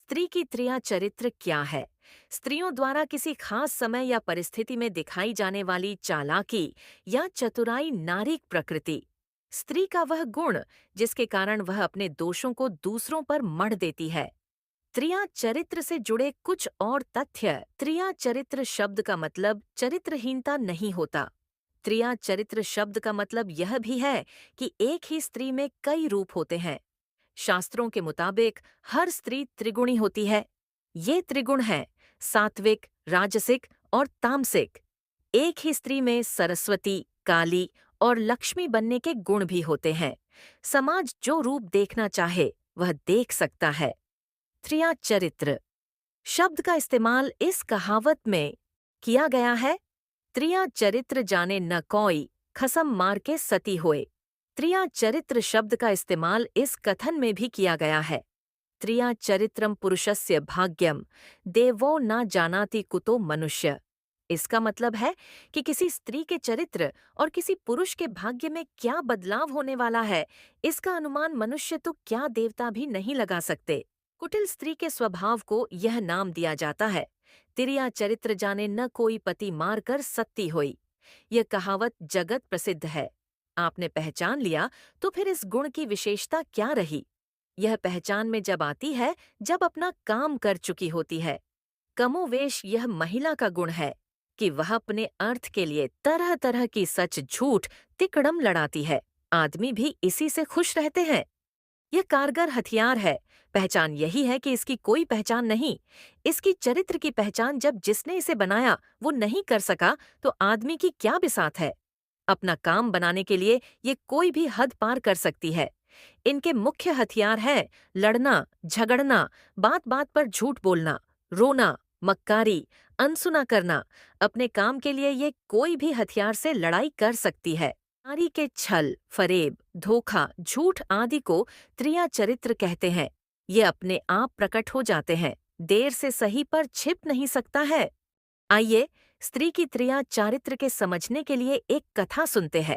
स्त्री की त्रिया चरित्र क्या है? स्त्रियों द्वारा किसी खास समय या परिस्थिति में दिखाई जाने वाली चालाकी या चतुराई नारीक प्रकृति। स्त्री का वह गुण जिसके कारण वह अपने दोषों को दूसरों पर मढ़ देती है। त्रिया चरित्र से जुड़े कुछ और तथ्य। त्रिया चरित्र शब्द का मतलब चरित्रहीनता नहीं होता। त्रिया चरित्र शब्द का मतलब यह भी है कि एक ही स्त्री में कई रूप होते हैं। शास्त्रों के मुताबिक हर स्त्री त्रिगुणी होती है। ये त्रिगुण हैं सात्विक, राजसिक और तामसिक। एक ही स्त्री में सरस्वती, काली और लक्ष्मी बनने के गुण भी होते हैं। समाज जो रूप देखना चाहे वह देख सकता है। त्रिया चरित्र शब्द का इस्तेमाल इस कहावत में किया गया है, त्रिया चरित्र जाने न कोई, खसम मार के सती होए। त्रिया चरित्र शब्द का इस्तेमाल इस कथन में भी किया गया है, त्रिया चरित्रम पुरुषस्य भाग्यम, देवो न जानाति कुतो मनुष्य। इसका मतलब है कि किसी स्त्री के चरित्र और किसी पुरुष के भाग्य में क्या बदलाव होने वाला है, इसका अनुमान मनुष्य तो क्या देवता भी नहीं लगा सकते। कुटिल स्त्री के स्वभाव को यह नाम दिया जाता है, तिरिया चरित्र जाने न कोई पति मार कर सत्ती होई। यह कहावत जगत प्रसिद्ध है। आपने पहचान लिया तो फिर इस गुण की विशेषता क्या रही? यह पहचान में जब आती है जब अपना काम कर चुकी होती है। कमोवेश यह महिला का गुण है कि वह अपने अर्थ के लिए तरह तरह की सच झूठ तिकड़म लड़ाती है। आदमी भी इसी से खुश रहते हैं। यह कारगर हथियार है। पहचान यही है कि इसकी कोई पहचान नहीं। इसकी चरित्र की पहचान जब जिसने इसे बनाया वो नहीं कर सका तो आदमी की क्या बिसात है। अपना काम बनाने के लिए ये कोई भी हद पार कर सकती है। इनके मुख्य हथियार हैं लड़ना, झगड़ना, बात बात पर झूठ बोलना, रोना, मक्कारी, अनसुना करना। अपने काम के लिए ये कोई भी हथियार से लड़ाई कर सकती है। नारी के छल, फरेब, धोखा, झूठ आदि को त्रिया चरित्र कहते हैं। ये अपने आप प्रकट हो जाते हैं, देर से सही पर छिप नहीं सकता है। आइए स्त्री की त्रिया चारित्र के समझने के लिए एक कथा सुनते हैं।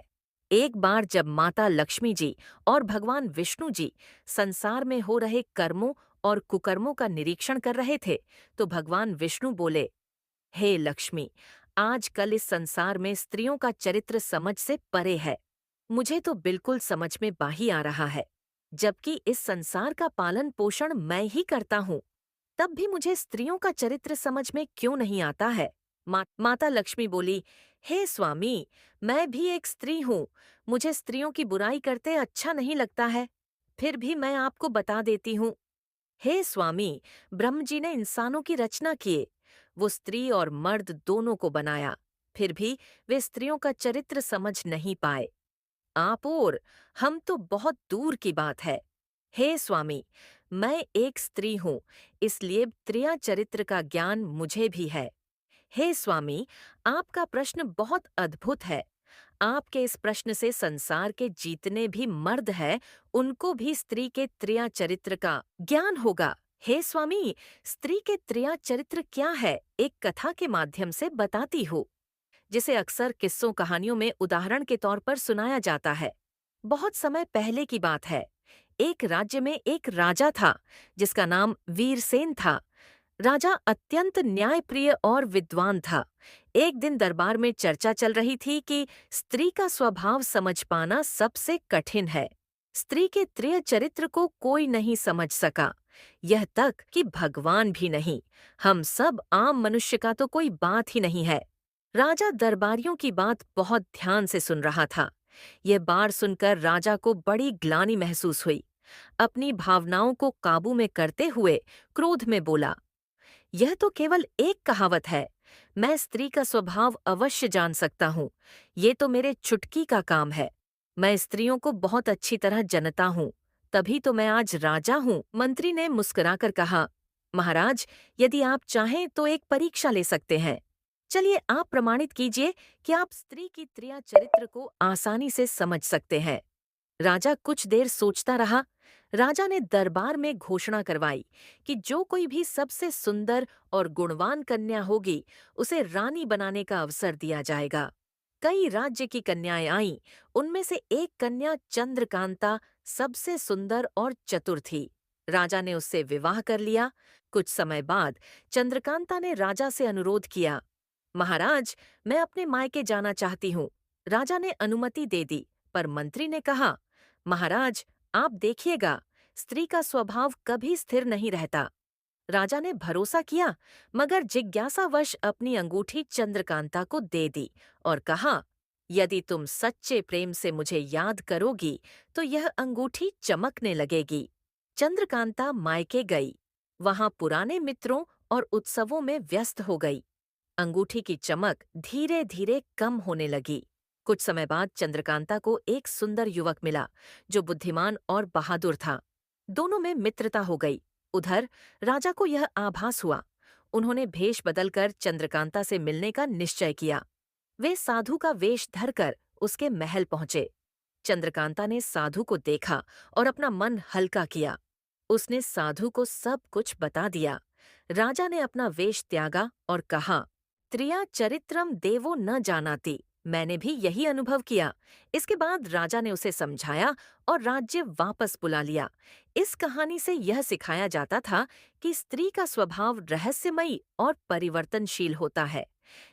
एक बार जब माता लक्ष्मी जी और भगवान विष्णु जी संसार में हो रहे कर्मों और कुकर्मों का निरीक्षण कर रहे थे, तो भगवान विष्णु बोले, हे लक्ष्मी, आजकल इस संसार में स्त्रियों का चरित्र समझ से परे है। मुझे तो बिल्कुल समझ में बाही आ रहा है। जबकि इस संसार का पालन पोषण मैं ही करता हूँ, तब भी मुझे स्त्रियों का चरित्र समझ में क्यों नहीं आता है। माता लक्ष्मी बोली, हे स्वामी, मैं भी एक स्त्री हूँ। मुझे स्त्रियों की बुराई करते अच्छा नहीं लगता है। फिर भी मैं आपको बता देती हूँ। हे स्वामी, ब्रह्म जी ने इंसानों की रचना किए। वो स्त्री और मर्द दोनों को बनाया। फिर भी वे स्त्रियों का चरित्र समझ नहीं पाए। आप और हम तो बहुत दूर की बात है। हे स्वामी, मैं एक स्त्री हूँ, इसलिए त्रिया चरित्र का ज्ञान मुझे भी है। हे स्वामी, आपका प्रश्न बहुत अद्भुत है। आपके इस प्रश्न से संसार के जितने भी मर्द हैं, उनको भी स्त्री के त्रिया चरित्र का ज्ञान होगा। हे स्वामी, स्त्री के त्रिया चरित्र क्या है, एक कथा के माध्यम से बताती हूँ, जिसे अक्सर किस्सों कहानियों में उदाहरण के तौर पर सुनाया जाता है। बहुत समय पहले की बात है। एक राज्य में एक राजा था जिसका नाम वीरसेन था। राजा अत्यंत न्यायप्रिय और विद्वान था। एक दिन दरबार में चर्चा चल रही थी कि स्त्री का स्वभाव समझ पाना सबसे कठिन है। स्त्री के त्रिय चरित्र को कोई नहीं समझ सका, यह तक कि भगवान भी नहीं। हम सब आम मनुष्य का तो कोई बात ही नहीं है। राजा दरबारियों की बात बहुत ध्यान से सुन रहा था। यह बात सुनकर राजा को बड़ी ग्लानि महसूस हुई। अपनी भावनाओं को काबू में करते हुए क्रोध में बोला, यह तो केवल एक कहावत है। मैं स्त्री का स्वभाव अवश्य जान सकता हूँ। ये तो मेरे चुटकी का काम है। मैं स्त्रियों को बहुत अच्छी तरह जनता हूँ, तभी तो मैं आज राजा हूँ। मंत्री ने मुस्कुराकर कहा, महाराज, यदि आप चाहें तो एक परीक्षा ले सकते हैं। चलिए आप प्रमाणित कीजिए कि आप स्त्री की त्रिया चरित्र को आसानी से समझ सकते हैं। राजा कुछ देर सोचता रहा। राजा ने दरबार में घोषणा करवाई कि जो कोई भी सबसे सुंदर और गुणवान कन्या होगी, उसे रानी बनाने का अवसर दिया जाएगा। कई राज्य की कन्याएं आईं। उनमें से एक कन्या चंद्रकांता सबसे सुंदर और चतुर थी। राजा ने उससे विवाह कर लिया। कुछ समय बाद चंद्रकांता ने राजा से अनुरोध किया, महाराज, मैं अपने मायके जाना चाहती हूँ। राजा ने अनुमति दे दी, पर मंत्री ने कहा, महाराज, आप देखिएगा, स्त्री का स्वभाव कभी स्थिर नहीं रहता। राजा ने भरोसा किया, मगर जिज्ञासावश अपनी अंगूठी चंद्रकांता को दे दी और कहा, यदि तुम सच्चे प्रेम से मुझे याद करोगी, तो यह अंगूठी चमकने लगेगी। चंद्रकांता मायके गई। वहां पुराने मित्रों और उत्सवों में व्यस्त हो गई। अंगूठी की चमक धीरे धीरे कम होने लगी। कुछ समय बाद चंद्रकांता को एक सुंदर युवक मिला, जो बुद्धिमान और बहादुर था। दोनों में मित्रता हो गई। उधर राजा को यह आभास हुआ। उन्होंने भेष बदलकर चंद्रकांता से मिलने का निश्चय किया। वे साधु का वेश धरकर उसके महल पहुंचे। चंद्रकांता ने साधु को देखा और अपना मन हल्का किया। उसने साधु को सब कुछ बता दिया। राजा ने अपना वेश त्यागा और कहा, त्रिया चरित्रम देवो न जानाति। मैंने भी यही अनुभव किया। इसके बाद राजा ने उसे समझाया और राज्य वापस बुला लिया। इस कहानी से यह सिखाया जाता था कि स्त्री का स्वभाव रहस्यमयी और परिवर्तनशील होता है,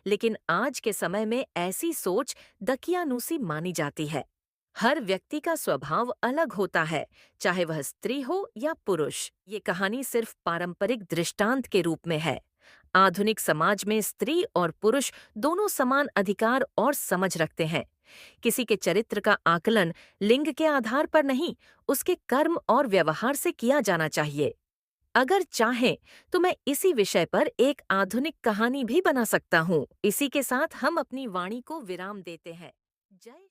लेकिन आज के समय में ऐसी सोच दकियानूसी मानी जाती है। हर व्यक्ति का स्वभाव अलग होता है, चाहे वह स्त्री हो या पुरुष। ये कहानी सिर्फ पारंपरिक दृष्टांत के रूप में है। आधुनिक समाज में स्त्री और पुरुष दोनों समान अधिकार और समझ रखते हैं। किसी के चरित्र का आकलन लिंग के आधार पर नहीं, उसके कर्म और व्यवहार से किया जाना चाहिए। अगर चाहें तो मैं इसी विषय पर एक आधुनिक कहानी भी बना सकता हूँ। इसी के साथ हम अपनी वाणी को विराम देते हैं। जय